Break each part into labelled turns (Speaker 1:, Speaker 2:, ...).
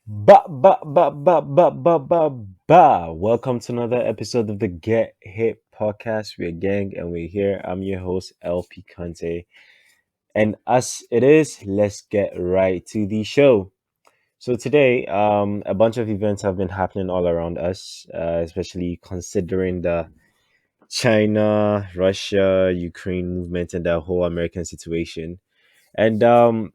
Speaker 1: Ba. Welcome to another episode of the Get Hit podcast. We're a gang and we're here. I'm your host, LP Conte. And as it is, let's get right to the show. So today, a bunch of events have been happening all around us, especially considering the China, Russia, Ukraine movement and the whole American situation. And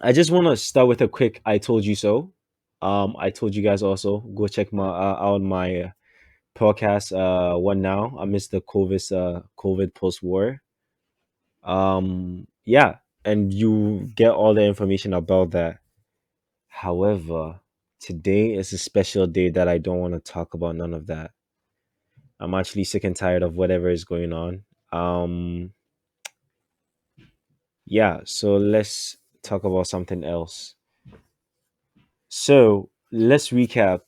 Speaker 1: I just want to start with a quick "I told you so." I told you guys also go check my out my podcast. One now amidst the COVID post war. Yeah, and you get all the information about that. However, today is a special day that I don't want to talk about none of that. I'm actually sick and tired of whatever is going on. Um, yeah, so let's talk about something else. So let's recap.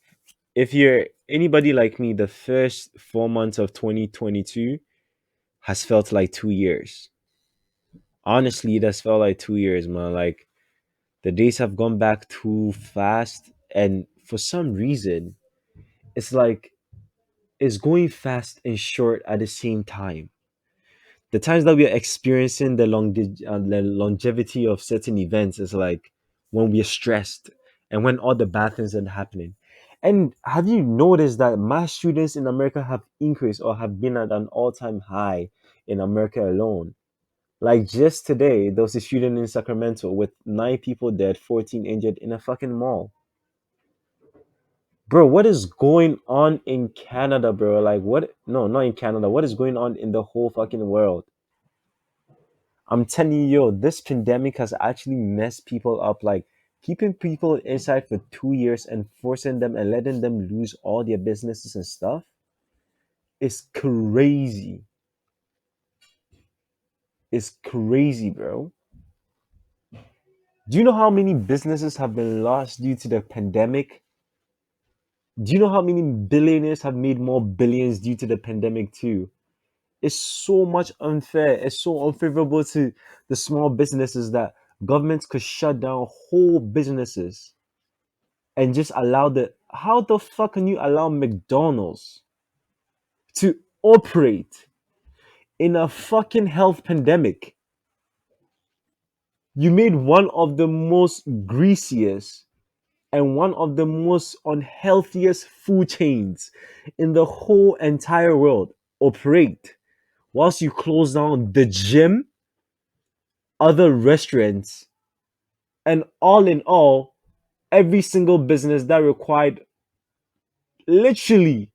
Speaker 1: If you're anybody like me, the first 4 months of 2022 has felt like 2 years. Honestly, it has felt like 2 years, man. Like the days have gone back too fast, and for some reason, it's like it's going fast and short at the same time. The times that we are experiencing the longevity of certain events is like when we are stressed and when all the bad things are happening. And have you noticed that mass shootings in America have increased or have been at an all-time high in America alone? Like just today, there was a shooting in Sacramento with 9 people dead, 14 injured in a fucking mall. Bro, what is going on in Canada, bro? Like, what? No, not in Canada. What is going on in the whole fucking world? I'm telling you, yo, this pandemic has actually messed people up. Like keeping people inside for 2 years and forcing them and letting them lose all their businesses and stuff is crazy. It's crazy, bro. Do you know how many businesses have been lost due to the pandemic? Do you know how many billionaires have made more billions due to the pandemic too? It's so much unfair. It's so unfavorable to the small businesses that governments could shut down whole businesses and just allow the how the fuck can you allow McDonald's to operate in a fucking health pandemic? You made one of the most greasiest and one of the most unhealthiest food chains in the whole entire world operate whilst you close down the gym, other restaurants, and all in all, every single business that required literally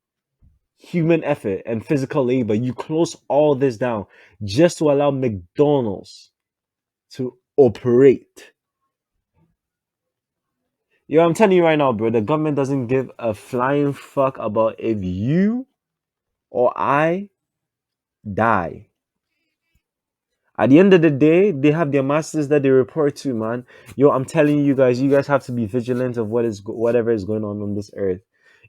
Speaker 1: human effort and physical labor. You close all this down just to allow McDonald's to operate. Yo, I'm telling you right now, bro, the government doesn't give a flying fuck about if you or I die. At the end of the day, they have their masters that they report to, man. Yo, I'm telling you guys have to be vigilant of whatever is going on this earth.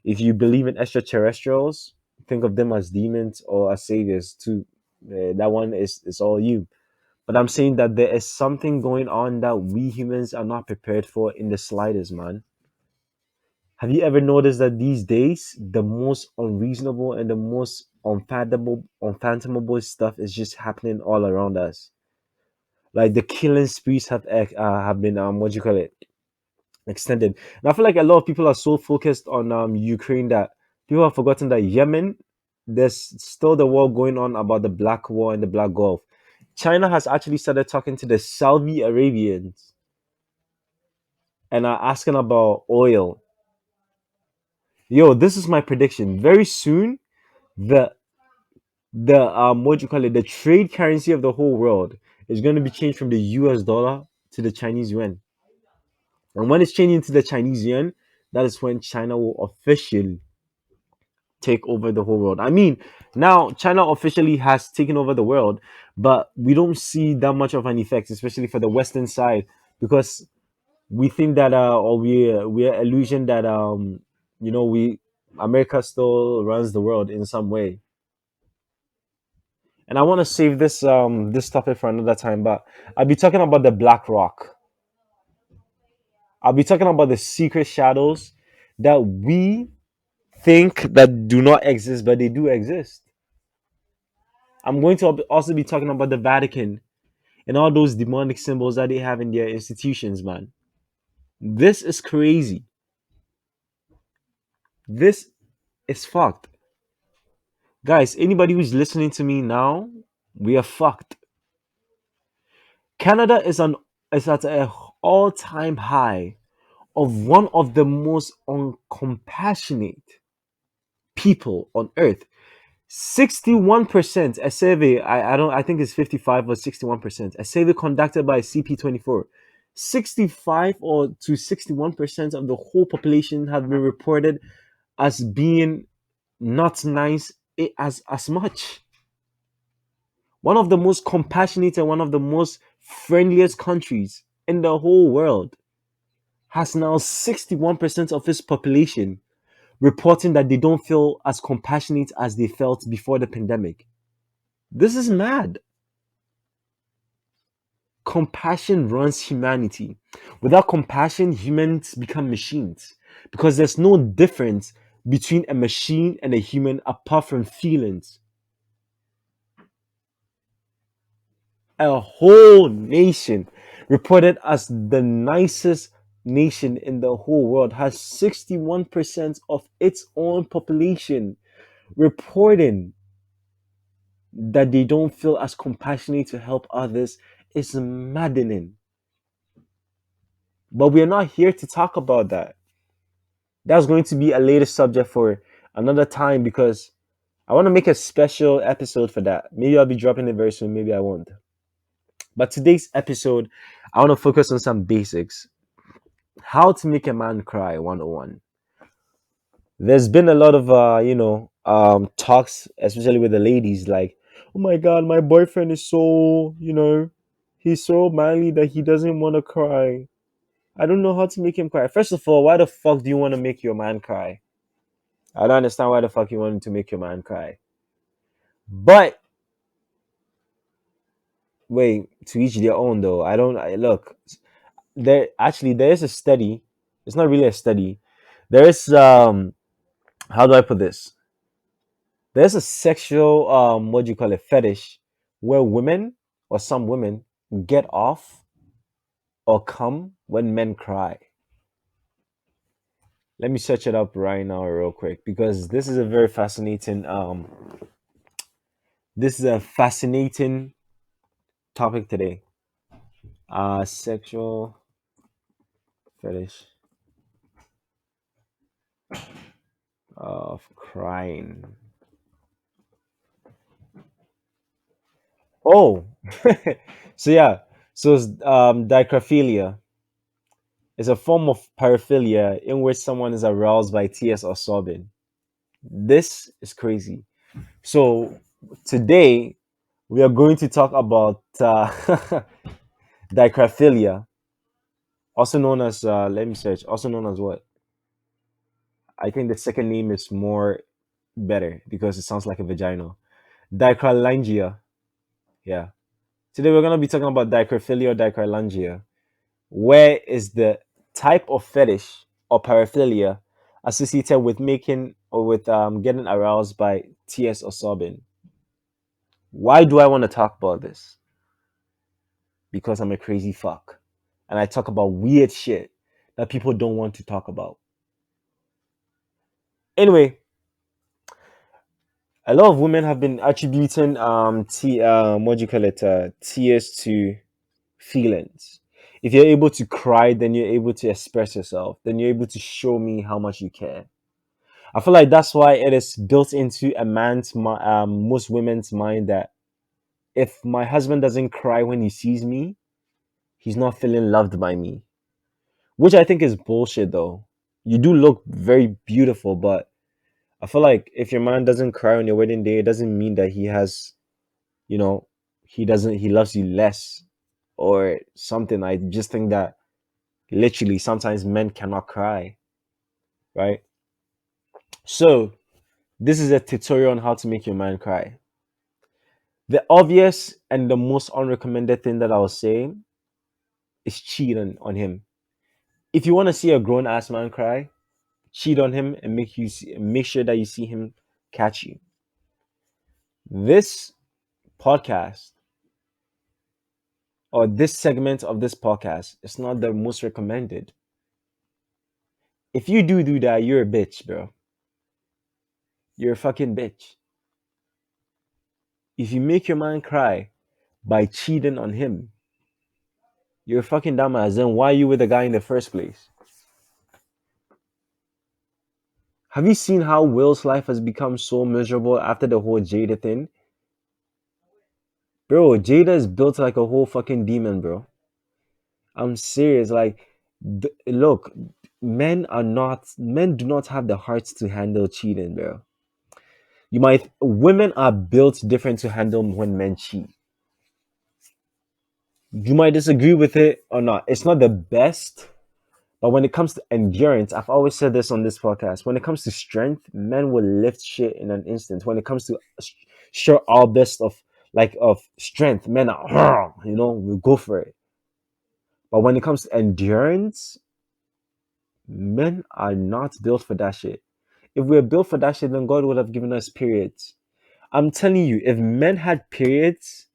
Speaker 1: If you believe in extraterrestrials, think of them as demons or as saviors too. That one is all you. But I'm saying that there is something going on that we humans are not prepared for in the slightest, man. Have you ever noticed that these days the most unreasonable and the most unfathomable stuff is just happening all around us? Like the killing sprees have been what do you call it, extended. And I feel like a lot of people are so focused on Ukraine that people have forgotten that Yemen, there's still the war going on about the Black War and the Black Gulf. China has actually started talking to the Saudi Arabians and are asking about oil. Yo, this is my prediction. Very soon, the what do you call it, the trade currency of the whole world is going to be changed from the US dollar to the Chinese yuan. And when it's changing to the Chinese yuan, that is when China will officially take over the whole world. I mean, now China officially has taken over the world, but we don't see that much of an effect, especially for the Western side, because we think that or we're illusion that we America still runs the world in some way. And I want to save this topic for another time, but I'll be talking about the Black Rock. I'll be talking about the secret shadows that we think that do not exist, but they do exist. I'm going to also be talking about the Vatican and all those demonic symbols that they have in their institutions, man. This is crazy. This is fucked. Guys, anybody who's listening to me now, we are fucked. Canada is at an all-time high of one of the most uncompassionate people on earth. 61%, a survey, I think it's 55 or 61%, a survey conducted by CP24. 65 or to 61% of the whole population have been reported as being not nice as much. One of the most compassionate and one of the most friendliest countries in the whole world has now 61% of its population reporting that they don't feel as compassionate as they felt before the pandemic. This is mad. Compassion runs humanity. Without compassion, humans become machines because there's no difference between a machine and a human apart from feelings. A whole nation reported as the nicest nation in the whole world has 61% of its own population reporting that they don't feel as compassionate to help others is maddening. But we're not here to talk about that. That's going to be a later subject for another time because I want to make a special episode for that. Maybe I'll be dropping it very soon, maybe I won't. But today's episode, I want to focus on some basics. How to make a man cry 101. There's been a lot of talks, especially with the ladies, like, oh my god, my boyfriend is so, he's so manly that he doesn't want to cry. I don't know how to make him cry. First of all, why the fuck do you want to make your man cry? I don't understand why the fuck you want to make your man cry. But wait, to each their own though. Look. There is a study. It's not really a study. There is how do I put this? There's a sexual what do you call it, fetish where women or some women get off or come when men cry. Let me search it up right now real quick because this is a fascinating topic today. Sexual fetish of crying. Oh, so yeah, so dichrophilia is a form of paraphilia in which someone is aroused by tears or sobbing. This is crazy. So today we are going to talk about dichrophilia, also known as let me search, also known as what? I think the second name is more better because it sounds like a vagina. Dichrolangia. Yeah. Today we're gonna be talking about dichrophilia or dichrolangia, where is the type of fetish or paraphilia associated with making or with getting aroused by tears or sobbing. Why do I want to talk about this? Because I'm a crazy fuck. And I talk about weird shit that people don't want to talk about. Anyway, a lot of women have been attributing what do you call it, tears to feelings. If you're able to cry, then you're able to express yourself. Then you're able to show me how much you care. I feel like that's why it is built into most women's mind that if my husband doesn't cry when he sees me, he's not feeling loved by me. Which I think is bullshit though. You do look very beautiful, but I feel like if your man doesn't cry on your wedding day, it doesn't mean that he has, you know, he loves you less or something. I just think that literally sometimes men cannot cry, right? So this is a tutorial on how to make your man cry. The obvious and the most unrecommended thing that I will say is cheating on him. If you want to see a grown ass man cry, cheat on him and make sure that you see him catch you. This podcast or this segment of this podcast is not the most recommended. If you do that, you're a bitch, bro. You're a fucking bitch. If you make your man cry by cheating on him, you're a fucking dumbass. Then why you with the guy in the first place? Have you seen how Will's life has become so miserable after the whole Jada thing? Bro, Jada is built like a whole fucking demon, bro. I'm serious. Like, look, men do not have the hearts to handle cheating, bro. Women are built different to handle when men cheat. You might disagree with it or not. It's not the best, but when it comes to endurance, I've always said this on this podcast. When it comes to strength, men will lift shit in an instant. When it comes to sure all best of strength, men are will go for it. But when it comes to endurance, men are not built for that shit. If we were built for that shit, then God would have given us periods. I'm telling you, if men had periods,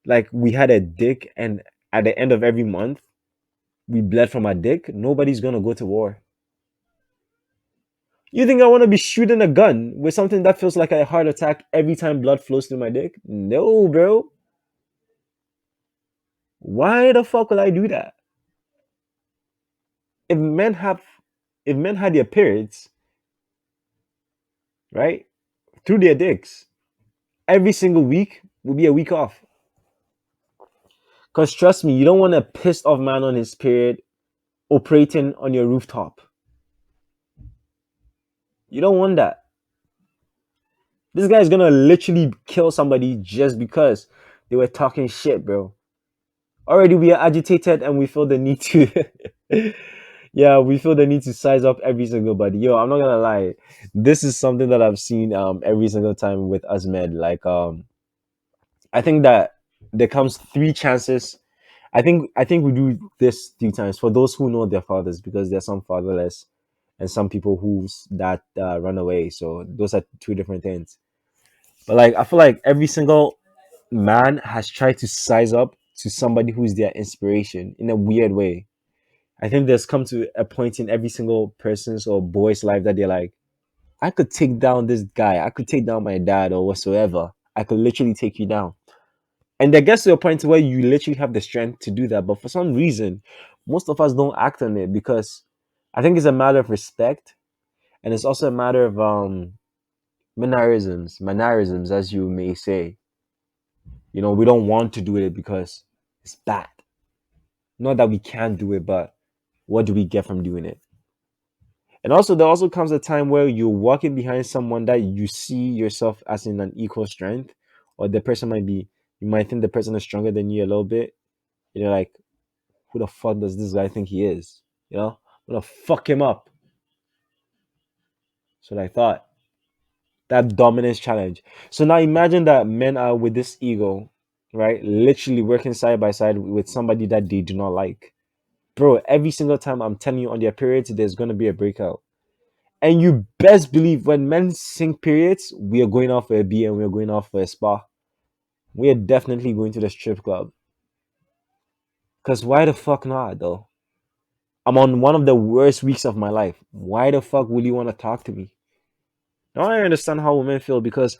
Speaker 1: like we had a dick, and at the end of every month we bled from our dick, nobody's gonna go to war. You think I want to be shooting a gun with something that feels like a heart attack every time blood flows through my dick? No, bro. Why the fuck will I do that? If men have, if men had their periods, right, through their dicks, every single week will be a week off. Cause trust me, you don't want a pissed off man on his period operating on your rooftop. You don't want that. This guy's gonna literally kill somebody just because they were talking shit, bro. Already we are agitated and we feel the need to yeah, we feel the need to size up every single body. Yo, I'm not gonna lie. This is something that I've seen every single time with us men. Like I think that there comes three chances. I think we do this three times for those who know their fathers, because there's some fatherless and some people who's that run away. So those are two different things. But like I feel like every single man has tried to size up to somebody who's their inspiration in a weird way. I think there's come to a point in every single person's or boy's life that they're like, I could take down this guy, I could take down my dad or whatsoever. I could literally take you down. And there gets to a point where you literally have the strength to do that. But for some reason, most of us don't act on it because I think it's a matter of respect, and it's also a matter of mannerisms, as you may say. We don't want to do it because it's bad. Not that we can't do it, but what do we get from doing it? And also, there also comes a time where you're walking behind someone that you see yourself as in an equal strength, or the person you might think the person is stronger than you a little bit. You're like, who the fuck does this guy think he is? I'm gonna fuck him up. So I thought that dominance challenge. So now imagine that men are with this ego, right? Literally working side by side with somebody that they do not like. Bro, every single time I'm telling you on their periods, there's gonna be a breakout. And you best believe when men sing periods, we are going off for a beer and we are going off for a spa. We are definitely going to the strip club. Cause why the fuck not though? I'm on one of the worst weeks of my life. Why the fuck would you want to talk to me? Now I understand how women feel, because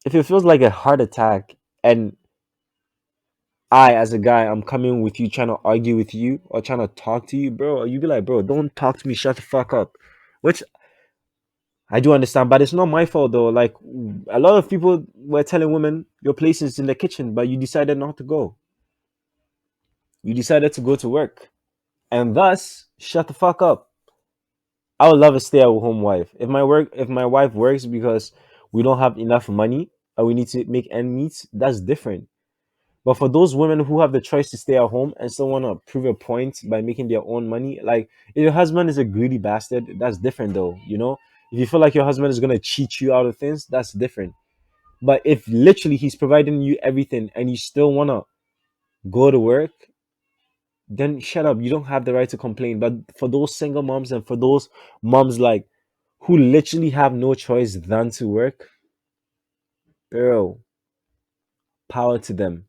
Speaker 1: if it feels like a heart attack and I, as a guy, I'm coming with you trying to argue with you or trying to talk to you, bro, you be like, bro, don't talk to me, shut the fuck up. Which I do understand, but it's not my fault though. Like a lot of people were telling women, your place is in the kitchen, but you decided not to go. You decided to go to work. And thus, shut the fuck up. I would love a stay-at-home wife. If my wife works because we don't have enough money and we need to make ends meet, that's different. But for those women who have the choice to stay at home and still want to prove a point by making their own money, like if your husband is a greedy bastard, that's different though. If you feel like your husband is gonna cheat you out of things, that's different. But if literally he's providing you everything and you still wanna go to work, then shut up. You don't have the right to complain. But for those single moms and for those moms like who literally have no choice than to work, bro, power to them.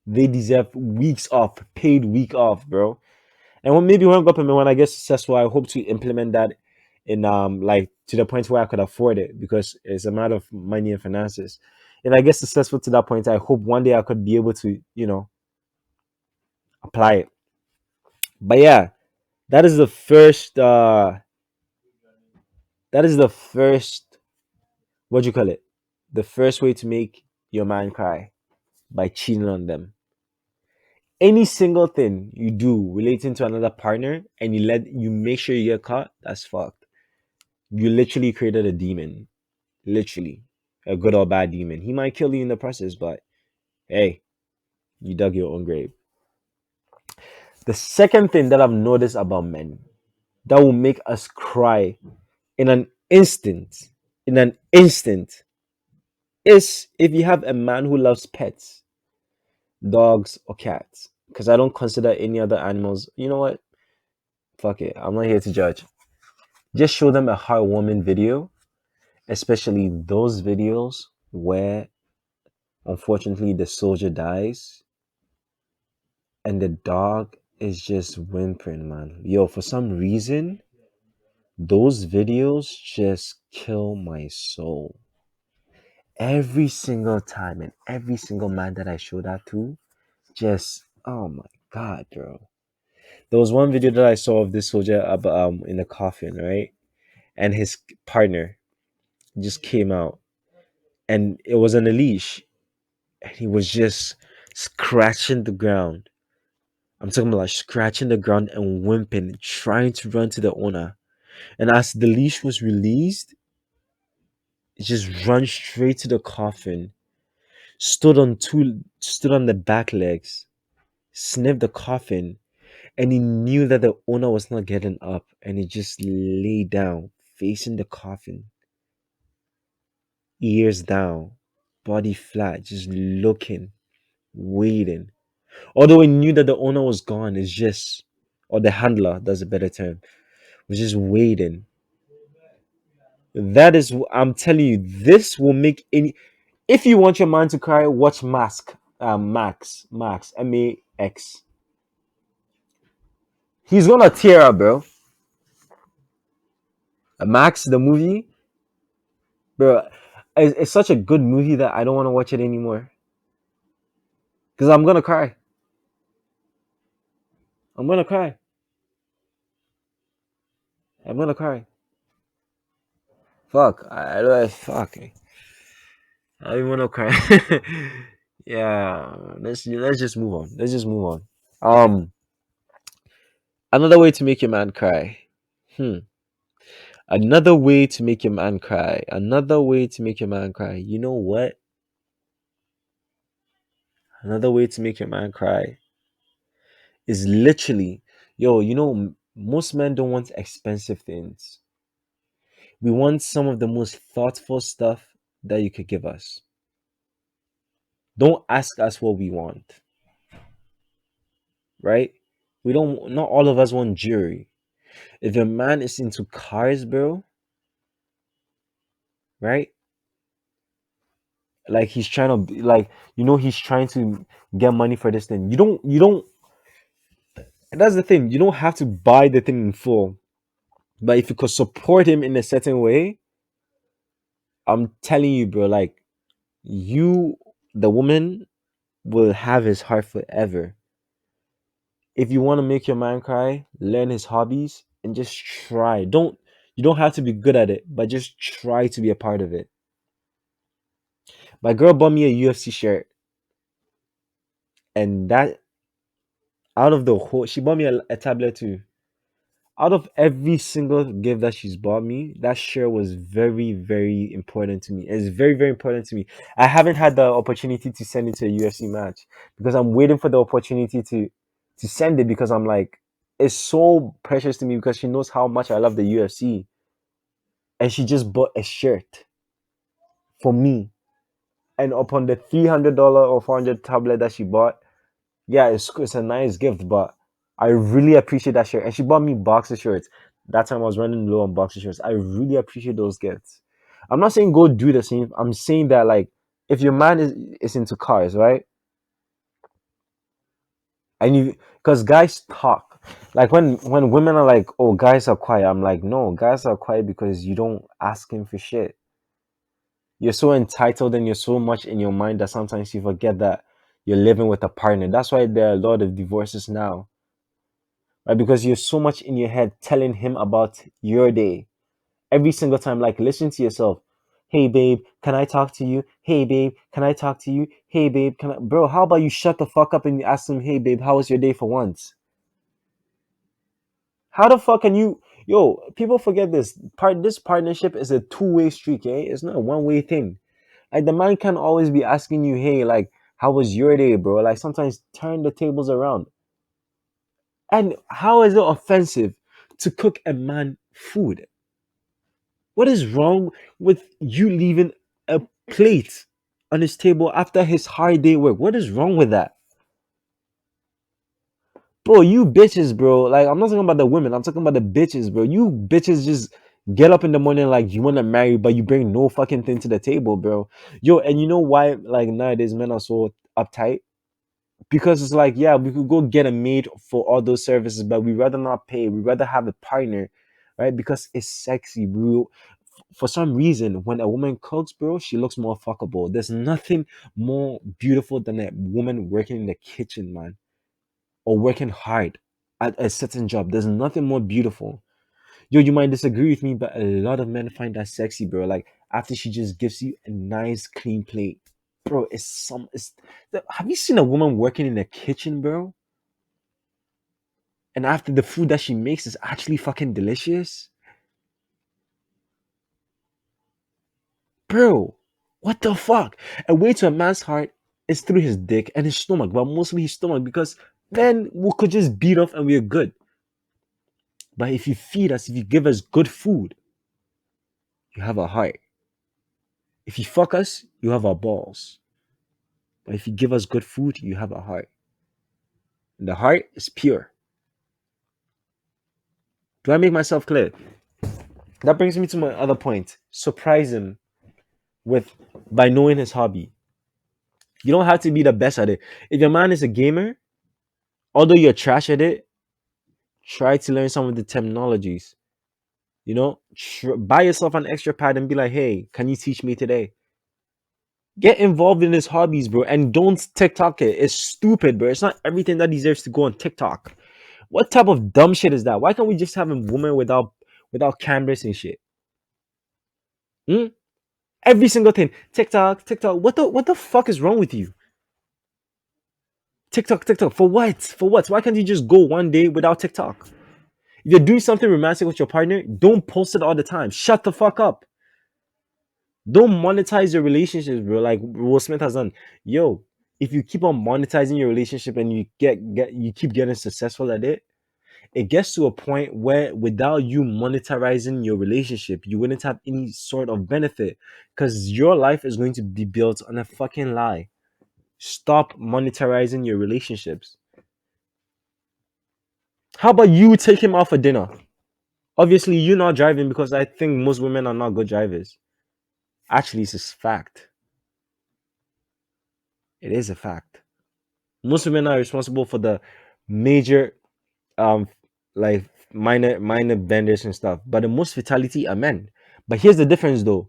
Speaker 1: They deserve weeks off, paid week off, bro. And maybe when government when I get successful, I hope to implement that in like to the point where I could afford it because it's a matter of money and finances. If I get successful to that point, I hope one day I could be able to, apply it. But yeah, that is the first that is the first what do you call it? The first way to make your man cry by cheating on them. Any single thing you do relating to another partner and you make sure you get caught, that's fucked. You literally created a demon. Literally. A good or bad demon. He might kill you in the process, but hey, you dug your own grave. The second thing that I've noticed about men that will make us cry in an instant, in an instant, is if you have a man who loves pets, dogs or cats. Because I don't consider any other animals. You know what? Fuck it. I'm not here to judge. Just show them a heartwarming video, especially those videos where unfortunately the soldier dies and the dog is just whimpering, man. Yo, for some reason, those videos just kill my soul. Every single time and every single man that I show that to, just oh my god, bro. There was one video that I saw of this soldier in a coffin, right? And his partner just came out and it was on a leash and he was just scratching the ground. I'm talking about like scratching the ground and whimpering, trying to run to the owner. And as the leash was released, it just ran straight to the coffin, stood on the back legs, sniffed the coffin, and he knew that the owner was not getting up, and he just lay down, facing the coffin, ears down, body flat, just looking, waiting. Although he knew that the owner was gone, it's just, or the handler, that's a better term, was just waiting. That is, I'm telling you, this will make any. If you want your man to cry, watch Mask. Max, Max. He's gonna tear up, bro. Max, the movie, bro. It's such a good movie that I don't want to watch it anymore because I'm gonna cry. I'm gonna cry. I'm gonna cry. Fuck. Fuck. I don't even want to cry. Yeah. Let's just move on. Let's just move on. Another way to make your man cry. Hmm. Another way to make your man cry. Another way to make your man cry. You know what? Another way to make your man cry is literally, yo, most men don't want expensive things. We want some of the most thoughtful stuff that you could give us. Don't ask us what we want, right? We don't, not all of us want jewelry. If a man is into cars, bro, right? Like he's trying to, like, he's trying to get money for this thing. And that's the thing. You don't have to buy the thing in full. But if you could support him in a certain way, I'm telling you, bro, like you, the woman, will have his heart forever. If you want to make your man cry, learn his hobbies and just try. You don't have to be good at it, but just try to be a part of it. My girl bought me a UFC shirt, and that out of the whole, she bought me a tablet too. Out of every single gift that she's bought me, that shirt was very, very important to me. It's very, very important to me. I haven't had the opportunity to send it to a UFC match because I'm waiting for the opportunity to send it because I'm like, it's so precious to me because she knows how much I love the UFC. And she just bought a shirt for me. And upon the $300 or 400 tablet that she bought, yeah, it's a nice gift, but I really appreciate that shirt. And she bought me boxer shorts. That time I was running low on boxer shorts. I really appreciate those gifts. I'm not saying go do the same. I'm saying that like if your man is into cars, right? And you because guys talk. Like when women are like, oh, guys are quiet. I'm like, no, guys are quiet because you don't ask him for shit. You're so entitled and you're so much in your mind that sometimes you forget that you're living with a partner. That's why there are a lot of divorces now, right? Because you're so much in your head telling him about your day every single time. Like, listen to yourself. Hey, babe, can I talk to you? Hey, babe, can I talk to you? Hey, babe, can I? Bro, how about you shut the fuck up and you ask him, hey, babe, how was your day for once? How the fuck can you? Yo, people forget this. This partnership is a two-way street, eh? It's not a one-way thing. Like the man can always be asking you, hey, like, how was your day, bro? Like sometimes turn the tables around. And how is it offensive to cook a man food? What is wrong with you leaving a plate on his table after his hard day work? What is wrong with that? Bro, you bitches, bro. Like, I'm not talking about the women, I'm talking about the bitches, bro. You bitches just get up in the morning like you want to marry, but you bring no fucking thing to the table, bro. Yo, and you know why, like, nowadays men are so uptight? Because it's like, yeah, we could go get a maid for all those services, but we rather not pay. We rather have a partner, right? Because it's sexy. For some reason, when a woman cooks, bro, she looks more fuckable. There's nothing more beautiful than a woman working in the kitchen, man, or working hard at a certain job. There's nothing more beautiful. Yo, you might disagree with me, but a lot of men find that sexy, bro. Like after she just gives you a nice clean plate, bro. Have you seen a woman working in the kitchen, bro? And after the food that she makes is actually fucking delicious, bro. What the fuck? A way to a man's heart is through his dick and his stomach, but mostly his stomach because then we could just beat off and we're good. But if you feed us, if you give us good food, you have a heart. If you fuck us, you have our balls. But if you give us good food, you have a heart. And the heart is pure. Do I make myself clear? That brings me to my other point. Surprise him with by knowing his hobby. You don't have to be the best at it. If your man is a gamer, although you're trash at it, try to learn some of the terminologies. Buy yourself an extra pad and be like, hey, can you teach me today? Get involved in his hobbies, bro, and don't TikTok it. It's stupid, bro. It's not everything that deserves to go on TikTok. What type of dumb shit is that? Why can't we just have a woman without cameras and shit? Hmm? Every single thing. TikTok, TikTok. What the fuck is wrong with you? TikTok, TikTok. For what? For what? Why can't you just go one day without TikTok? If you're doing something romantic with your partner, don't post it all the time. Shut the fuck up. Don't monetize your relationships, bro. Like Will Smith has done. Yo, if you keep on monetizing your relationship and you keep getting successful at it, it gets to a point where without you monetizing your relationship, you wouldn't have any sort of benefit because your life is going to be built on a fucking lie. Stop monetizing your relationships. How about you take him out for dinner? Obviously, you're not driving because I think most women are not good drivers. Actually, it's a fact. It is a fact. Most women are responsible for the major, um, like minor benders and stuff. But the most fatality are men. But here's the difference, though.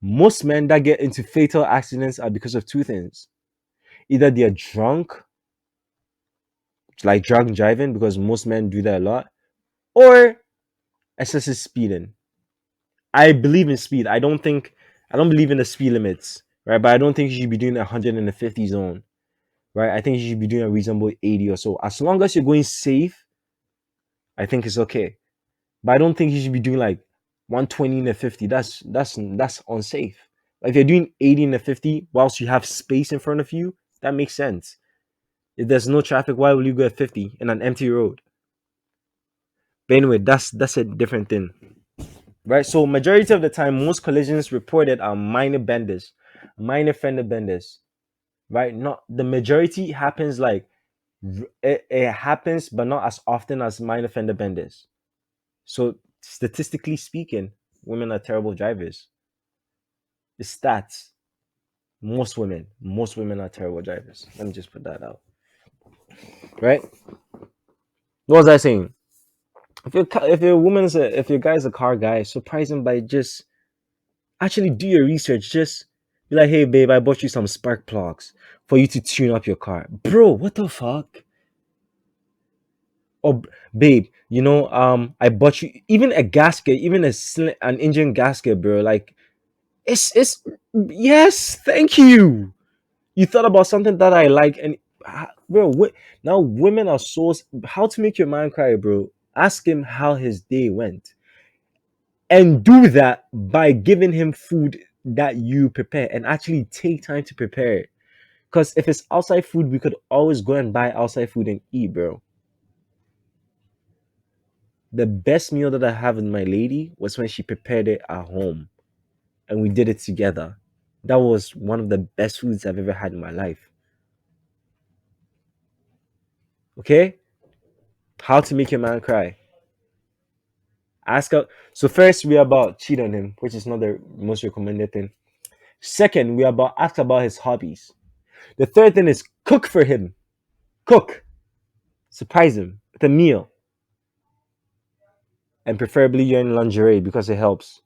Speaker 1: Most men that get into fatal accidents are because of two things. Either they're drunk, like drunk driving, because most men do that a lot, or excessive speeding. I believe in speed. I don't believe in the speed limits, right? But I don't think you should be doing 150 zone, right? I think you should be doing a reasonable 80 or so. As long as you're going safe, I think it's okay. But I don't think you should be doing like 120 in a 50. That's unsafe. Like if you're doing 80 in a 50 whilst you have space in front of you, that makes sense. If there's no traffic, why will you go at 50 in an empty road? But anyway, that's a different thing. Right? So majority of the time, most collisions reported are minor benders, minor fender benders. Right? Not the majority happens like It happens, but not as often as minor fender benders. So statistically speaking, women are terrible drivers. The stats, most women are terrible drivers. Let me just put that out. Right? What was I saying? If your woman's if your guy's a car guy, surprise him by just actually do your research. Just be like, hey babe, I bought you some spark plugs for you to tune up your car. Bro, what the fuck? Or babe, I bought you even a gasket, even an engine gasket, bro. Like it's yes, thank you. You thought about something that I like, and bro, now women are so how to make your man cry, bro. Ask him how his day went, and do that by giving him food that you prepare, and actually take time to prepare it. Because if it's outside food, we could always go and buy outside food and eat, bro. The best meal that I have with my lady was when she prepared it at home and we did it together. That was one of the best foods I've ever had in my life. Okay? How to make your man cry. Ask her. So first we are about cheat on him, which is not the most recommended thing. Second, we are about ask about his hobbies. The third thing is cook for him. Cook. Surprise him with a meal. And preferably you're in lingerie because it helps.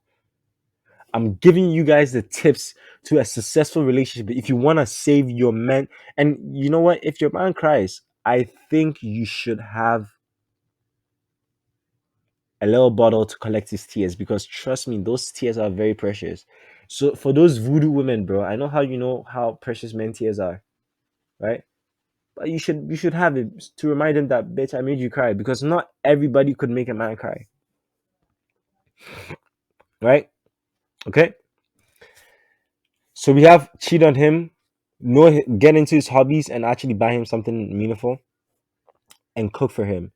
Speaker 1: I'm giving you guys the tips to a successful relationship. If you want to save your man, and you know what? If your man cries, I think you should have a little bottle to collect his tears because trust me, those tears are very precious. So for those voodoo women, bro, I know how you know how precious men tears are, right? But you should have it to remind him that bitch, I made you cry because not everybody could make a man cry, right? Okay. So we have cheat on him, get into his hobbies and actually buy him something meaningful and cook for him.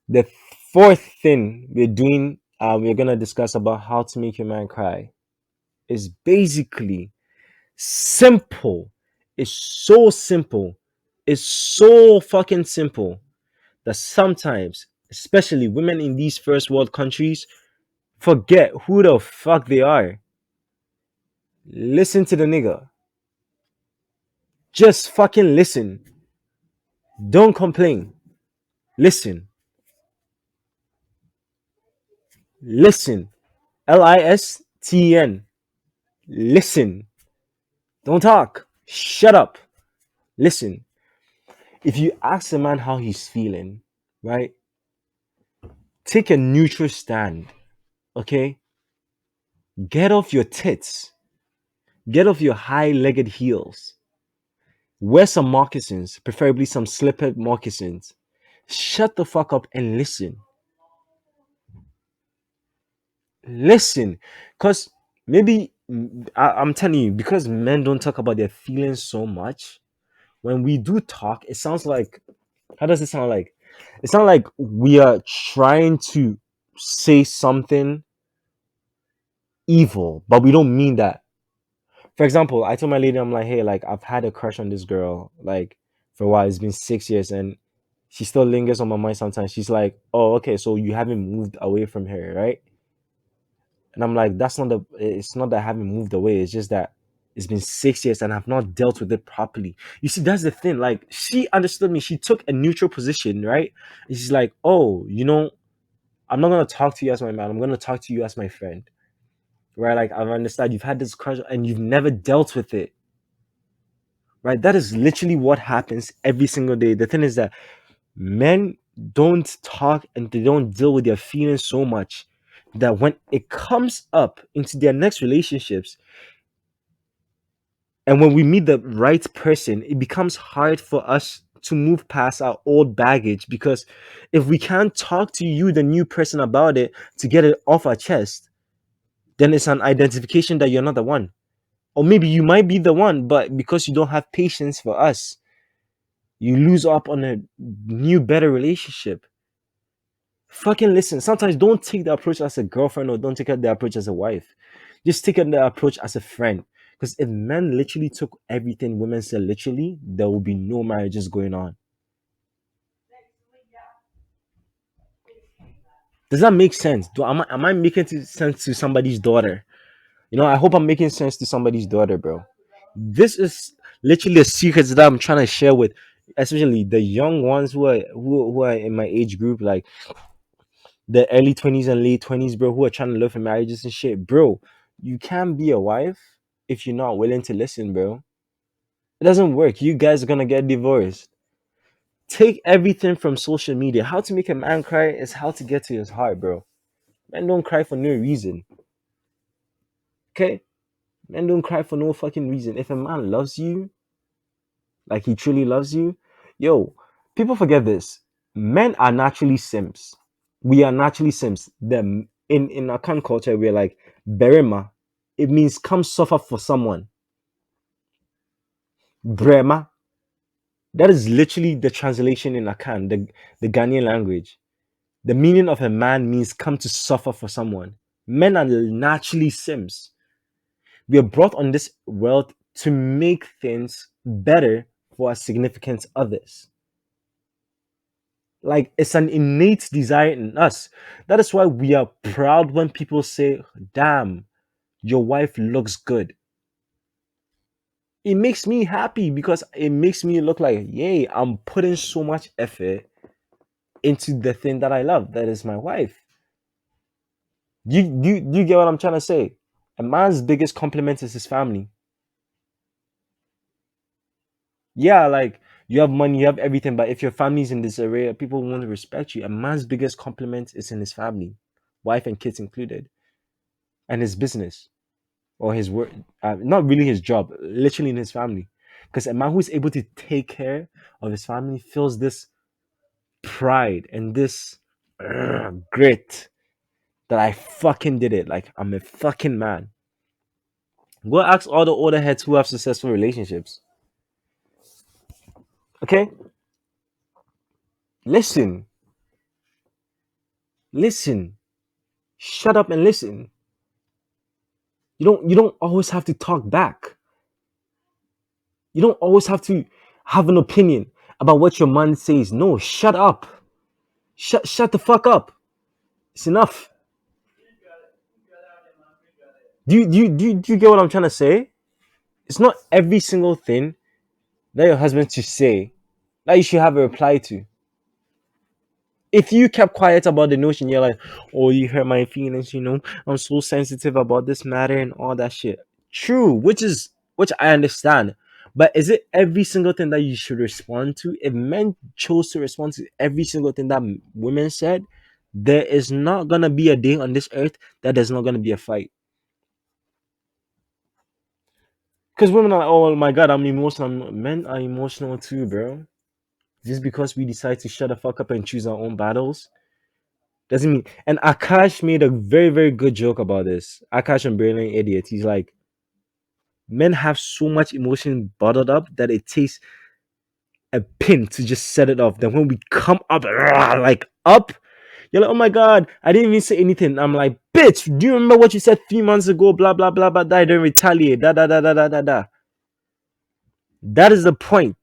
Speaker 1: The fourth thing we're gonna discuss about how to make your man cry is basically simple. It's so simple. It's so fucking simple that sometimes, especially women in these first world countries, forget who the fuck they are. Listen to the nigga. Just fucking listen. Don't complain. Listen. Listen. Listen. Listen. Don't talk. Shut up. Listen. If you ask a man how he's feeling, right? Take a neutral stand. Okay? Get off your tits. Get off your high-legged heels. Wear some moccasins, preferably some slippered moccasins. Shut the fuck up and listen. Listen. Because maybe, I'm telling you, because men don't talk about their feelings so much, when we do talk, it sounds like, how does it sound like? It sounds like we are trying to say something evil, but we don't mean that. For example, I told my lady, I'm like, hey, like I've had a crush on this girl, like for a while. It's been 6 years, and she still lingers on my mind sometimes. She's like, oh, okay, so you haven't moved away from her, right? And I'm like, that's not the. It's not that I haven't moved away. It's just that it's been 6 years and I've not dealt with it properly. You see, that's the thing. Like, she understood me. She took a neutral position, right? And she's like, oh, I'm not gonna talk to you as my man. I'm gonna talk to you as my friend, right? Like, I understand you've had this crush and you've never dealt with it, right? That is literally what happens every single day. The thing is that men don't talk and they don't deal with their feelings so much that when it comes up into their next relationships and when we meet the right person, it becomes hard for us to move past our old baggage because if we can't talk to you, the new person, about it to get it off our chest, then it's an identification that you're not the one. Or maybe you might be the one, but because you don't have patience for us, you lose up on a new, better relationship. Fucking listen. Sometimes don't take the approach as a girlfriend or don't take the approach as a wife. Just take the approach as a friend. Because if men literally took everything women said literally, there will be no marriages going on. Does that make sense? Am I making sense to somebody's daughter? I hope I'm making sense to somebody's daughter, bro. This is literally the secrets that I'm trying to share with, especially the young ones who are in my age group, like the early 20s and late 20s, bro, who are trying to look for marriages and shit, bro. You can't be a wife if you're not willing to listen, bro. It doesn't work. You guys are gonna get divorced. Take everything from social media. How to make a man cry is how to get to his heart, bro. Men don't cry for no reason. Okay? Men don't cry for no fucking reason. If a man loves you, like he truly loves you, yo, people forget this. Men are naturally simps. We are naturally simps. In our kind culture, we're like berema. It means come suffer for someone. Brema. That is literally the translation in Akan, the Ghanaian language. The meaning of a man means come to suffer for someone. Men are naturally simps. We are brought on this world to make things better for our significant others. Like it's an innate desire in us. That is why we are proud when people say, damn, your wife looks good. It makes me happy because it makes me look like, yay, I'm putting so much effort into the thing that I love, that is my wife. You get what I'm trying to say? A man's biggest compliment is his family. Yeah, like you have money, you have everything, but if your family's in this area, people won't respect you. A man's biggest compliment is in his family, wife and kids included, and his business or his work. Not really his job, literally in his family. Because a man who's able to take care of his family feels this pride and this grit that I fucking did it. Like I'm a fucking man. Go ask all the older heads who have successful relationships. Okay, listen, listen, shut up and listen. You don't always have to talk back. You don't always have to have an opinion about what your man says. No, shut up. Shut the fuck up. It's enough. Do you get what I'm trying to say? It's not every single thing that your husband should say that you should have a reply to. If you kept quiet about the notion, you're like, oh, you hurt my feelings, I'm so sensitive about this matter and all that shit. True, which I understand. But is it every single thing that you should respond to? If men chose to respond to every single thing that women said, there is not gonna be a day on this earth that there's not gonna be a fight. Because women are, oh my god, I'm emotional. Men are emotional too, bro. Just because we decide to shut the fuck up and choose our own battles doesn't mean. And Akash made a very, very good joke about this. Akash and Brilliant Idiot. He's like, men have so much emotion bottled up that it takes a pin to just set it off. Then when we come up, like up, you're like, oh my god, I didn't even say anything. I'm like, bitch, do you remember what you said 3 months ago? Blah blah blah blah. I don't retaliate. Da da da da da da da. That is the point.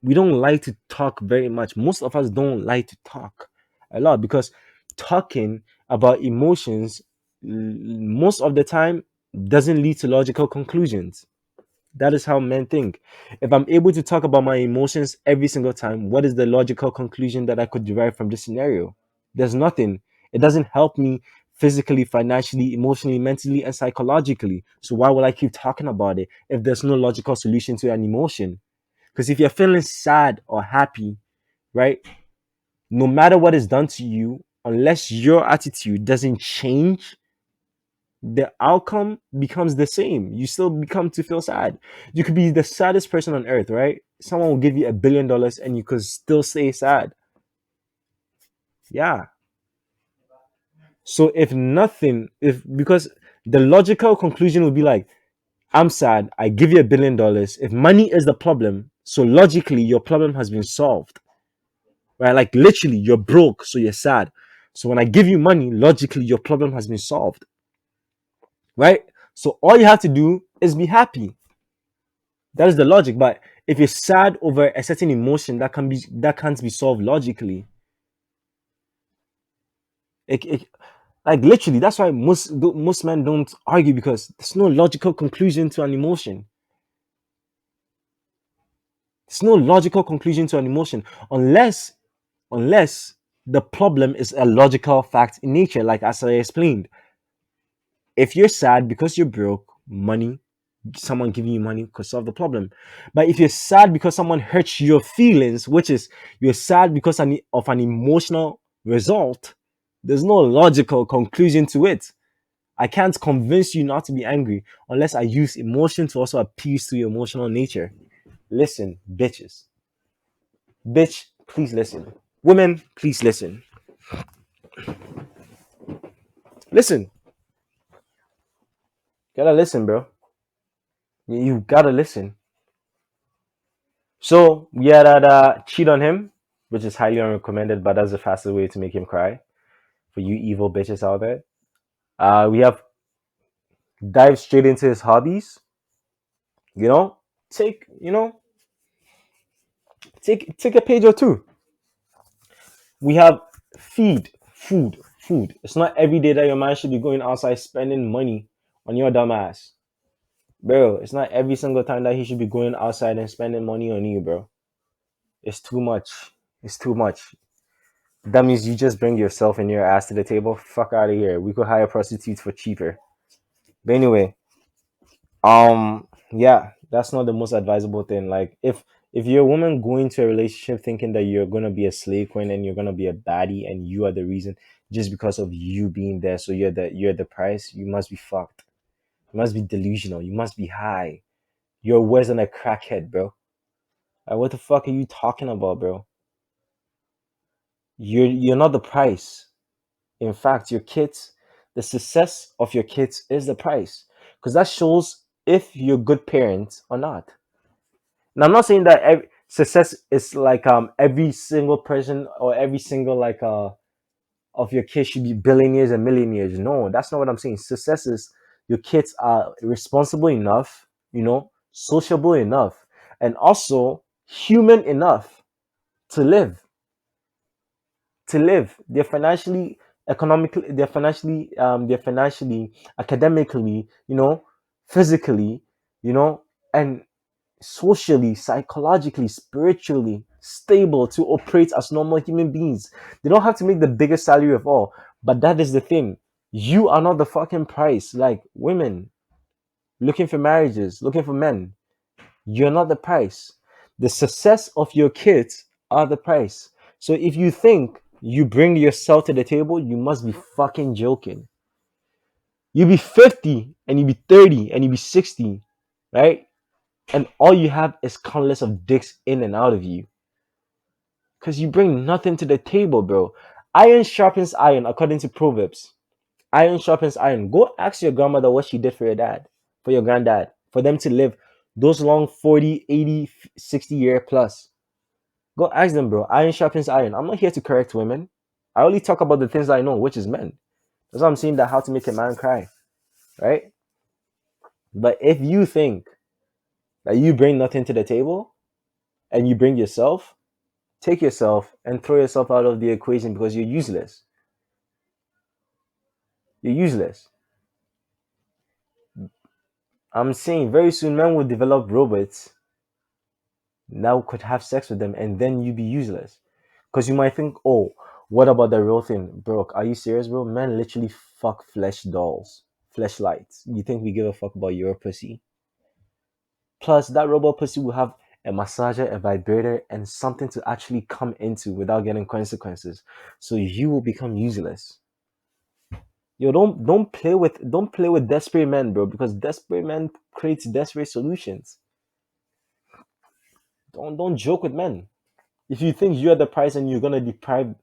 Speaker 1: We don't like to talk very much. Most of us don't like to talk a lot because talking about emotions most of the time doesn't lead to logical conclusions. That is how men think. If I'm able to talk about my emotions every single time, what is the logical conclusion that I could derive from this scenario? There's nothing. It doesn't help me physically, financially, emotionally, mentally, and psychologically. So why would I keep talking about it if there's no logical solution to an emotion? Because if you're feeling sad or happy, right, no matter what is done to you, unless your attitude doesn't change, the outcome becomes the same. You still become to feel sad. You could be the saddest person on earth, right? Someone will give you $1 billion and you could still stay sad. Yeah. So if nothing, if because the logical conclusion would be like, I'm sad, I give you $1 billion. If money is the problem, so logically your problem has been solved. Right? Like literally, you're broke, so you're sad. So when I give you money, logically your problem has been solved. Right? So all you have to do is be happy. That is the logic. But if you're sad over a certain emotion that can't be solved logically, It, like literally, that's why most men don't argue because there's no logical conclusion to an emotion. There's no logical conclusion to an emotion unless the problem is a logical fact in nature, like as I explained. If you're sad because you're broke, money, someone giving you money could solve the problem. But if you're sad because someone hurts your feelings, which is you're sad because of an emotional result, there's no logical conclusion to it. I can't convince you not to be angry unless I use emotion to also appeal to your emotional nature. Listen, bitches. Bitch, please listen. Women, please listen. Listen. Gotta listen, bro. You gotta listen. So we had cheat on him, which is highly unrecommended, but that's the fastest way to make him cry for you evil bitches out there. We have dive straight into his hobbies. You know, take you know take a page or two. We have food. It's not every day that your man should be going outside spending money on your dumb ass, bro. It's not every single time that he should be going outside and spending money on you, bro. It's too much. It's too much. That means you just bring yourself and your ass to the table. Fuck out of here. We could hire prostitutes for cheaper. But anyway, yeah, that's not the most advisable thing. Like if you're a woman going to a relationship thinking that you're gonna be a slave queen and you're gonna be a baddie and you are the reason just because of you being there, so you're the price, you must be fucked. You must be delusional. You must be high. You're worse than a crackhead, bro. Like, what the fuck are you talking about, bro? You're not the price. In fact, your kids, the success of your kids is the price. Because that shows if you're a good parent or not. And I'm not saying that success is like every single person or every single like of your kids should be billionaires and millionaires. No, that's not what I'm saying. Success is your kids are responsible enough, sociable enough, and also human enough to live. They're financially, economically, they're financially, academically, physically, and socially, psychologically, spiritually stable to operate as normal human beings. They don't have to make the biggest salary of all. But that is the thing. You are not the fucking price. Like women looking for marriages, looking for men. You're not the price. The success of your kids are the price. So if you think you bring yourself to the table, you must be fucking joking. You be 50 and you be 30 and you be 60, right? And all you have is countless of dicks in and out of you. Because you bring nothing to the table, bro. Iron sharpens iron, according to Proverbs. Iron sharpens iron. Go ask your grandmother what she did for your dad, for your granddad, for them to live those long 40, 80, 60 year plus. Go ask them, bro. Iron sharpens iron. I'm not here to correct women. I only talk about the things I know, which is men. That's why I'm saying that how to make a man cry, right? But if you think that you bring nothing to the table and you bring yourself, take yourself and throw yourself out of the equation because you're useless. You're useless. I'm saying very soon men will develop robots now could have sex with them and then you be useless. Because you might think, oh, what about the real thing? Bro, are you serious, bro? Men literally fuck flesh dolls, fleshlights. You think we give a fuck about your pussy? Plus, that robot pussy will have a massager, a vibrator, and something to actually come into without getting consequences. So you will become useless. Yo, don't play with desperate men, bro, because desperate men creates desperate solutions. Don't joke with men. If you think you're the price and you're gonna deprive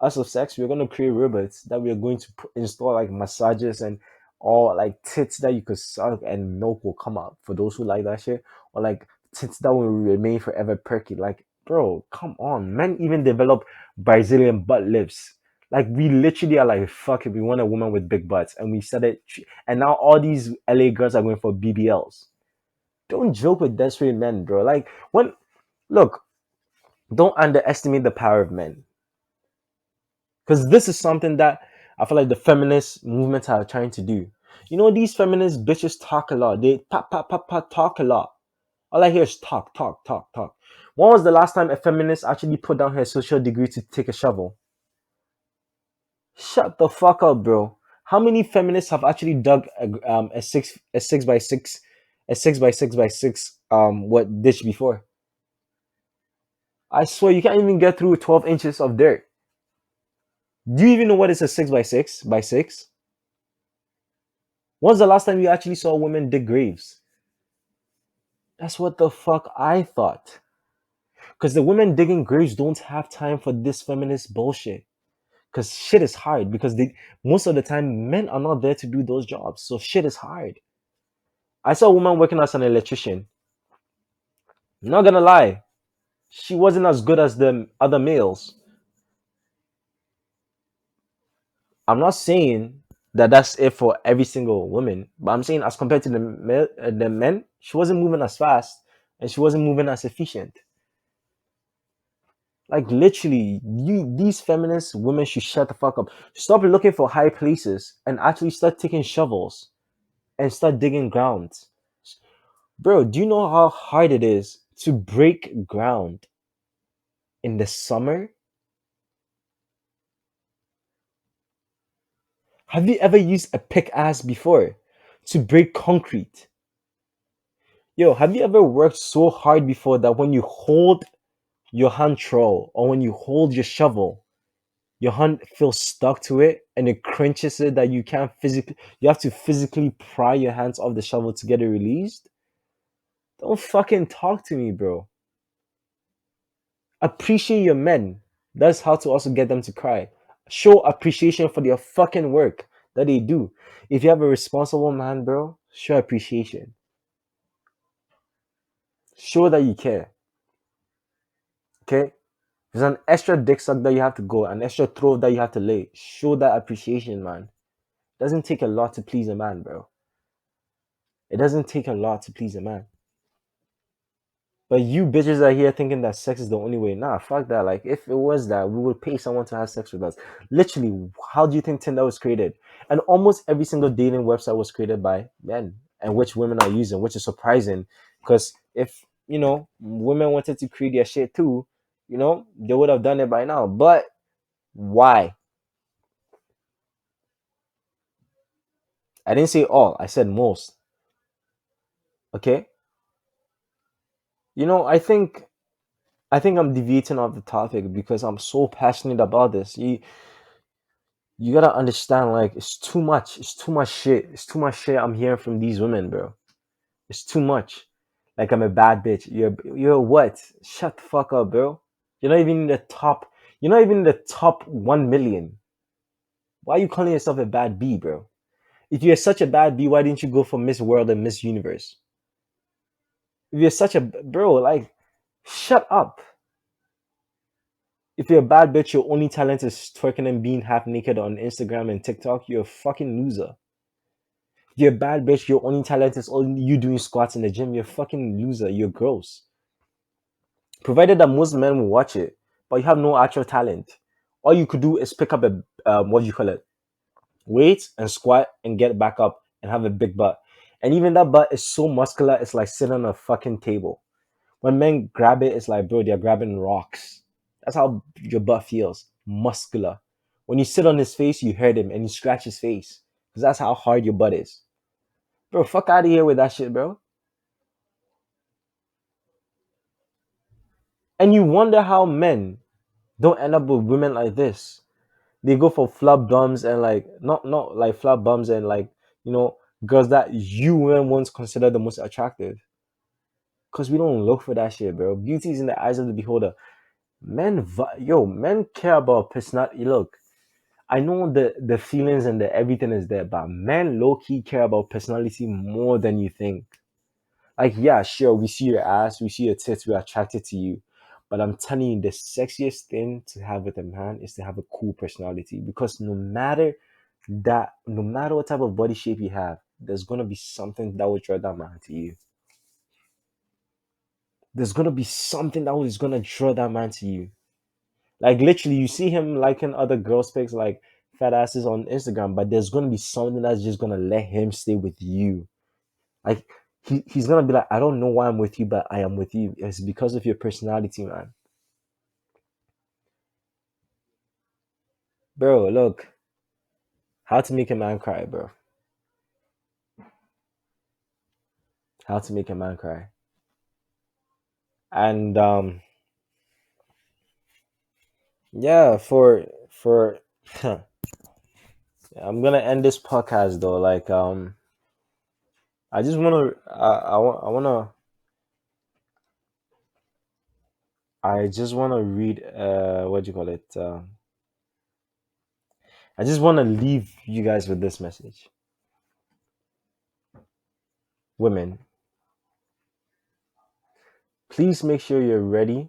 Speaker 1: us of sex, we're gonna create robots that we are going to install like massages and all like tits that you could suck and milk will come out for those who like that shit, or like tits that will remain forever perky. Like, bro, come on, men even develop Brazilian butt lifts. Like we literally are like, fuck it, we want a woman with big butts, and we said it, and now all these LA girls are going for BBLs. Don't joke with desperate men, bro. Like when, look, don't underestimate the power of men because this is something that I feel like the feminist movements are trying to do. You know, these feminist bitches talk a lot. They talk a lot. All I hear is talk, talk, talk, talk. When was the last time a feminist actually put down her social degree to take a shovel? Shut the fuck up, bro. How many feminists have actually dug a six by six by six what ditch before? I swear you can't even get through 12 inches of dirt. Do you even know what is a 6 by 6 by 6? When's the last time you actually saw women dig graves? That's what the fuck I thought. Because the women digging graves don't have time for this feminist bullshit. Because shit is hard. Because they most of the time men are not there to do those jobs. So shit is hard. I saw a woman working as an electrician. Not gonna lie, she wasn't as good as the other males. I'm not saying that that's it for every single woman, but I'm saying as compared to the men, she wasn't moving as fast and she wasn't moving as efficient. Like literally, you these feminist women should shut the fuck up. Stop looking for high places and actually start taking shovels and start digging ground. Bro, do you know how hard it is to break ground in the summer? Have you ever used a pickaxe before to break concrete? Yo, have you ever worked so hard before that when you hold your hand trowel or when you hold your shovel, your hand feels stuck to it and it crunches it that you can't physically, you have to physically pry your hands off the shovel to get it released? Don't fucking talk to me, bro. Appreciate your men. That's how to also get them to cry. Show appreciation for their fucking work that they do. If you have a responsible man, bro, show appreciation. Show that you care. Okay? There's an extra dick suck that you have to go, an extra throw that you have to lay. Show that appreciation, man. Doesn't take a lot to please a man, bro. It doesn't take a lot to please a man. But you bitches are here thinking that sex is the only way. Nah, fuck that. Like, if it was that, we would pay someone to have sex with us. Literally, how do you think Tinder was created? And almost every single dating website was created by men, and which women are using, which is surprising. Because if, women wanted to create their shit too, they would have done it by now. But why? I didn't say all, I said most. Okay? I think I'm deviating off the topic because I'm so passionate about this. You gotta understand, like, it's too much. It's too much shit. It's too much shit I'm hearing from these women, bro. It's too much. Like, I'm a bad bitch. You're what? Shut the fuck up, bro. You're not even in the top. You're not even in the top 1 million. Why are you calling yourself a bad B, bro? If you're such a bad B, why didn't you go for Miss World and Miss Universe? If you're such a bro, like, shut up. If you're a bad bitch, your only talent is twerking and being half naked on Instagram and TikTok, you're a fucking loser. If you're a bad bitch, your only talent is only you doing squats in the gym, you're a fucking loser. You're gross. Provided that most men will watch it, but you have no actual talent. All you could do is pick up a, what do you call it? Weight and squat and get back up and have a big butt. And even that butt is so muscular, it's like sitting on a fucking table. When men grab it, it's like, bro, they're grabbing rocks. That's how your butt feels. Muscular. When you sit on his face, you hurt him and you scratch his face. Because that's how hard your butt is. Bro, fuck out of here with that shit, bro. And you wonder how men don't end up with women like this. They go for flab bums and like not like flab bums and like, you know, girls that you women once considered the most attractive. Cause we don't look for that shit, bro. Beauty is in the eyes of the beholder. Men care about personality. Look, I know the feelings and the everything is there, but men low key care about personality more than you think. Like, yeah, sure, we see your ass, we see your tits, we're attracted to you. But I'm telling you, the sexiest thing to have with a man is to have a cool personality. Because no matter what type of body shape you have, there's gonna be something that will draw that man to you. There's gonna be something that is gonna draw that man to you. Like literally, you see him liking other girls' pics, like fat asses on Instagram, but there's gonna be something that's just gonna let him stay with you. Like he's gonna be like, I don't know why I'm with you, but I am with you. It's because of your personality, man. Bro, look, how to make a man cry, bro. How to make a man cry. And yeah, for I'm gonna end this podcast though. Like I just wanna I just wanna read what do you call it? I just wanna leave you guys with this message. Women, please make sure you're ready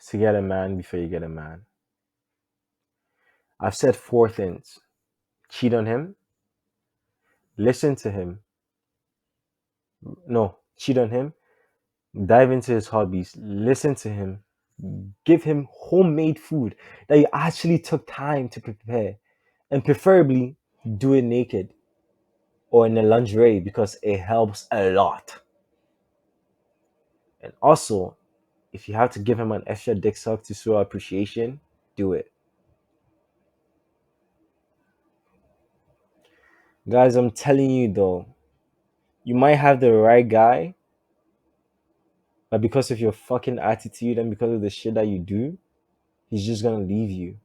Speaker 1: to get a man before you get a man. I've said four things. Cheat on him, listen to him. No, cheat on him, dive into his hobbies, listen to him, give him homemade food that you actually took time to prepare, and preferably do it naked or in a lingerie because it helps a lot. And also, if you have to give him an extra dick suck to show appreciation, do it. Guys, I'm telling you though, you might have the right guy, but because of your fucking attitude and because of the shit that you do, he's just gonna leave you.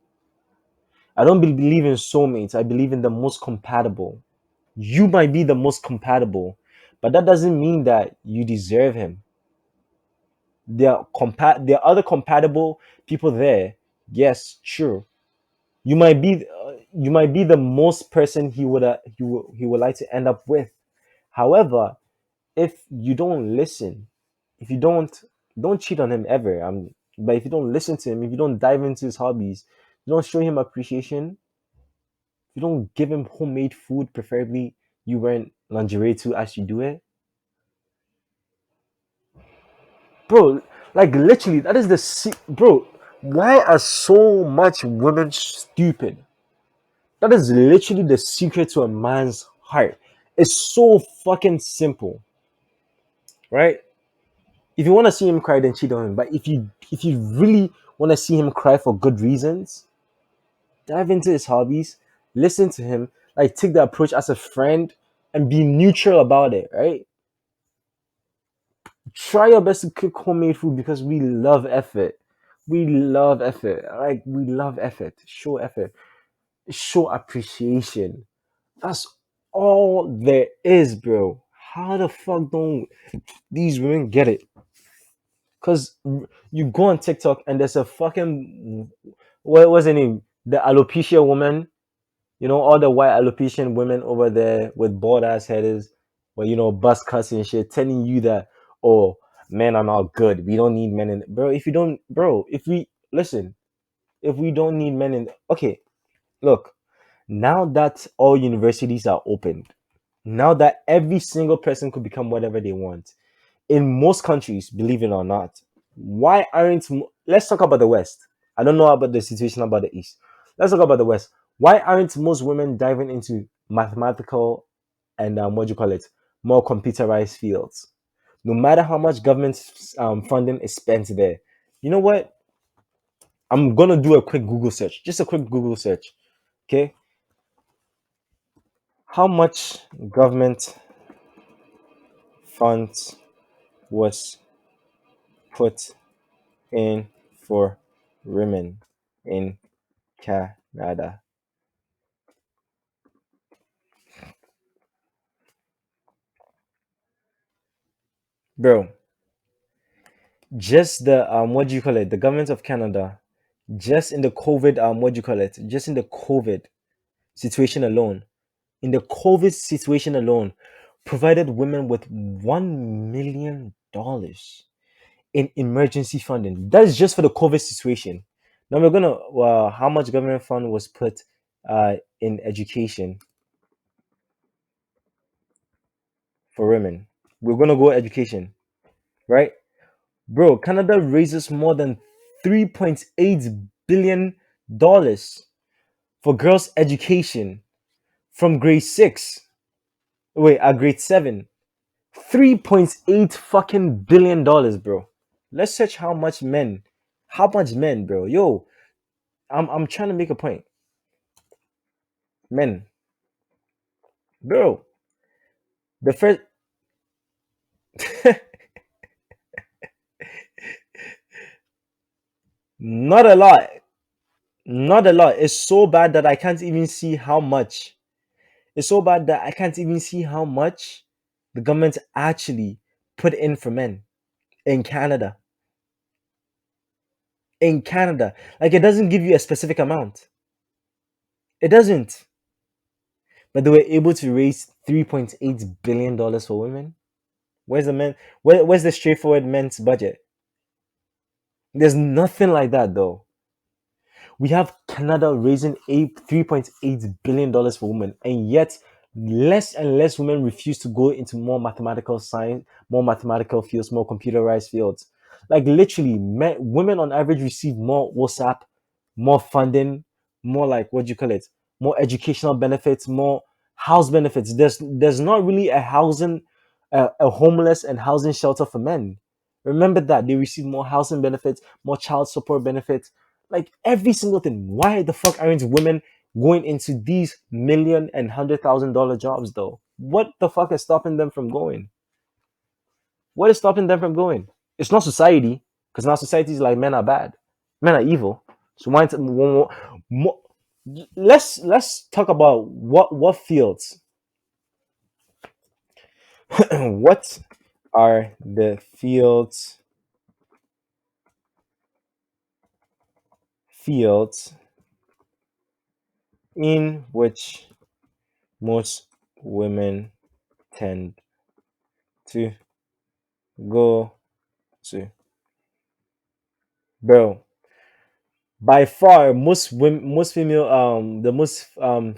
Speaker 1: I don't believe in soulmates. I believe in the most compatible. You might be the most compatible, but that doesn't mean that you deserve him. There are other compatible people there. Yes, true. You might be the most person he would like to end up with. However, if you don't listen, if you don't cheat on him ever. But if you don't listen to him, if you don't dive into his hobbies, you don't show him appreciation, you don't give him homemade food, preferably you wearing lingerie too as you do it, bro. Like literally, that is bro. Why are so much women stupid? That is literally the secret to a man's heart. It's so fucking simple, right? If you want to see him cry, then cheat on him. But if you really want to see him cry for good reasons, dive into his hobbies, listen to him, like take the approach as a friend, and be neutral about it, right? Try your best to cook homemade food because we love effort. We love effort. Like we love effort. Show effort. Show appreciation. That's all there is, bro. How the fuck don't these women get it? Cause you go on TikTok and there's a fucking what was her name? The alopecia woman. You know, all the white alopecia women over there with bald ass heads, but bust cuts and shit, telling you that, oh, men are not good. We don't need men in, bro. If you don't, bro, if we listen, if we don't need men in, okay, look, now that all universities are opened, now that every single person could become whatever they want, in most countries, believe it or not, why aren't let's talk about the West. I don't know about the situation about the East. Let's talk about the West. Why aren't most women diving into mathematical and what do you call it, more computerized fields? No matter how much government funding is spent there. You know what? I'm gonna do a quick Google search, just a quick Google search. Okay, how much government funds was put in for women in Canada? Bro, just the what do you call it? The government of Canada, just in the COVID what do you call it? Just in the COVID situation alone, provided women with $1 million in emergency funding. That is just for the COVID situation. Now we're gonna how much government fund was put in education for women. We're gonna go education, right? Bro, Canada raises more than $3.8 billion for girls' education from grade 6, grade 7, $3.8 fucking billion dollars, bro. Let's search how much men, bro. Yo, I'm trying to make a point. Men, bro, the first not a lot. Not a lot. It's so bad that I can't even see how much. It's so bad that I can't even see how much the government actually put in for men in Canada. In Canada. Like it doesn't give you a specific amount. It doesn't. But they were able to raise $3.8 billion dollars for women. Where's the men? Where's the straightforward men's budget? There's nothing like that though. We have Canada raising $3.8 billion for women, and yet less and less women refuse to go into more mathematical science, more mathematical fields, more computerized fields. Like literally, women on average receive more WhatsApp, more funding, more like what do you call it, more educational benefits, more house benefits. There's not really a homeless and housing shelter for men. Remember that they receive more housing benefits, more child support benefits, like every single thing. Why the fuck aren't women going into these million and $100,000 jobs though? What the fuck is stopping them from going? What is stopping them from going? It's not society, because now society is like men are bad, men are evil. So why? More, let's talk about what fields. What are the fields in which most women tend to go to? Bro, by far most women, most female the most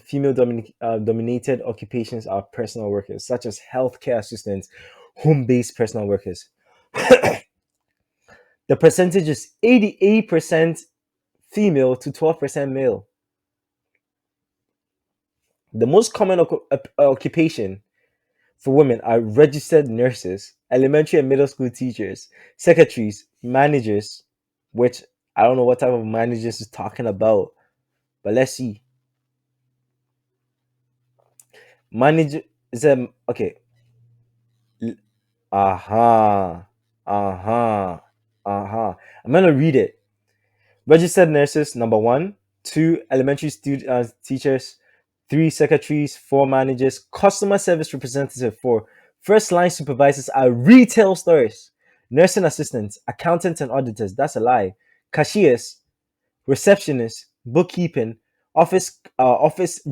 Speaker 1: female dominated occupations are personal workers such as healthcare assistants, home-based personal workers. The percentage is 88% female to 12% male. The most common occupation for women are registered nurses, elementary and middle school teachers, secretaries, managers, which I don't know what type of managers is talking about, but let's see. Manager is a okay. Aha, aha, aha. I'm gonna read it. Registered nurses, number one. Two, elementary teachers. Three, secretaries. Four, managers. Customer service representative. Four, first line supervisors are retail stores. Nursing assistants, accountants and auditors. That's a lie. Cashiers, receptionists, bookkeeping, office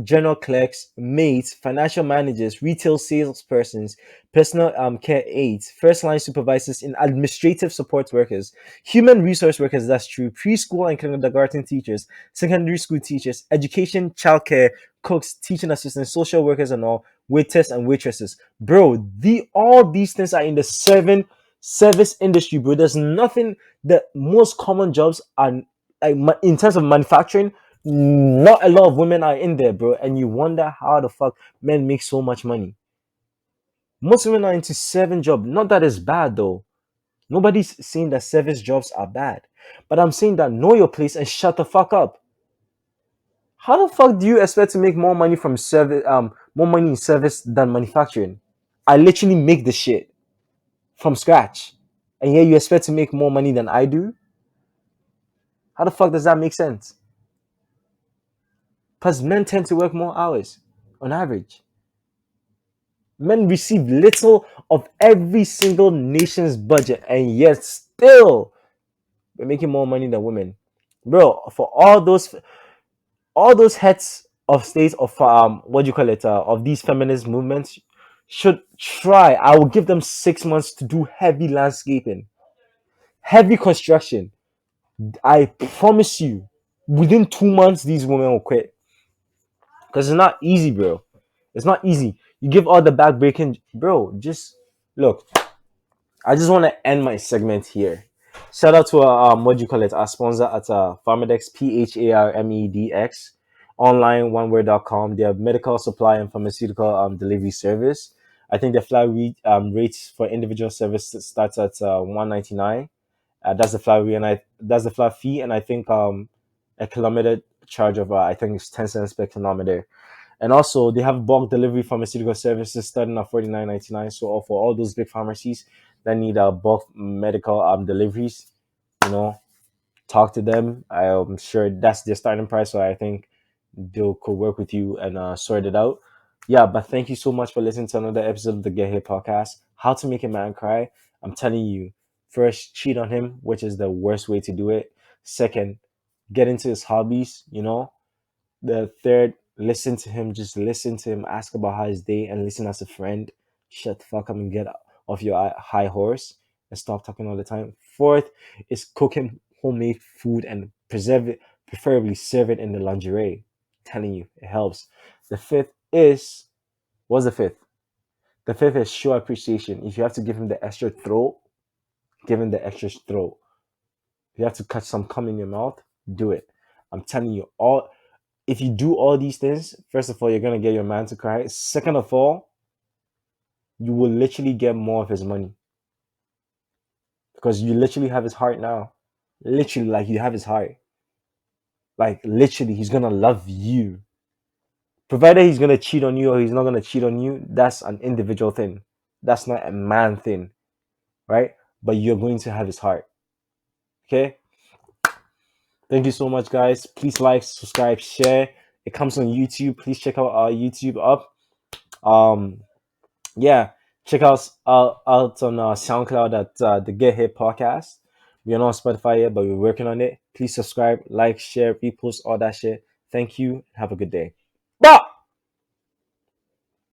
Speaker 1: general clerks, maids, financial managers, retail salespersons, personal care aides, first line supervisors, and administrative support workers, human resource workers. That's true. Preschool and kindergarten teachers, secondary school teachers, education, childcare, cooks, teaching assistants, social workers, and all waiters and waitresses. Bro, all these things are in the service industry, bro. There's nothing. The most common jobs are like in terms of manufacturing, not a lot of women are in there, bro. And you wonder how the fuck men make so much money. Most women are into serving job. Not that it's bad though. Nobody's saying that service jobs are bad. But I'm saying that know your place and shut the fuck up. How the fuck do you expect to make more money from service more money in service than manufacturing? I literally make the shit from scratch. And yet you expect to make more money than I do? How the fuck does that make sense? Because men tend to work more hours on average. Men receive little of every single nation's budget, and yet still we're making more money than women. Bro, for all those heads of state of what do you call it of these feminist movements should try. I will give them 6 months to do heavy landscaping, heavy construction. I promise you, within 2 months, these women will quit. Because it's not easy, bro. It's not easy. You give all the back breaking, bro. Just look. I just want to end my segment here. Shout out to what do you call it? Our sponsor at Pharmadex, PHARMEDX. online, oneword.com. They have medical supply and pharmaceutical delivery service. I think the rates for individual service starts at 199. That's the flat fee, and I think a kilometer charge of I think it's 10 cents per kilometer. And also they have bulk delivery pharmaceutical services starting at 49.99. So for all those big pharmacies that need bulk medical deliveries, you know, talk to them. I'm sure that's their starting price. So I think they'll could work with you and sort it out. Yeah, but thank you so much for listening to another episode of the Get Hit podcast. How to make a man cry. I'm telling you, first, cheat on him, which is the worst way to do it. Second, get into his hobbies, the third, listen to him. Just listen to him. Ask about how his day and listen as a friend. Shut the fuck up and get off your high horse and stop talking all the time. Fourth is cook him homemade food and preserve it, preferably serve it in the lingerie. Telling you, it helps. The fifth is what's the fifth? The fifth is show appreciation. If you have to give him the extra throat, give him the extra throat. If you have to cut some cum in your mouth, do it. I'm telling you, all if you do all these things, first of all, you're gonna get your man to cry. Second of all, you will literally get more of his money because you literally have his heart now. Literally, like you have his heart. Like literally, he's gonna love you. Provided he's gonna cheat on you or he's not gonna cheat on you, that's an individual thing. That's not a man thing, right? But you're going to have his heart. Okay. Thank you so much, guys. Please like, subscribe, share. It comes on YouTube. Please check out our YouTube up. Yeah, check us out on SoundCloud at the Get Hit Podcast. We are not on Spotify yet, but we're working on it. Please subscribe, like, share, repost, all that shit. Thank you. Have a good day. Bye.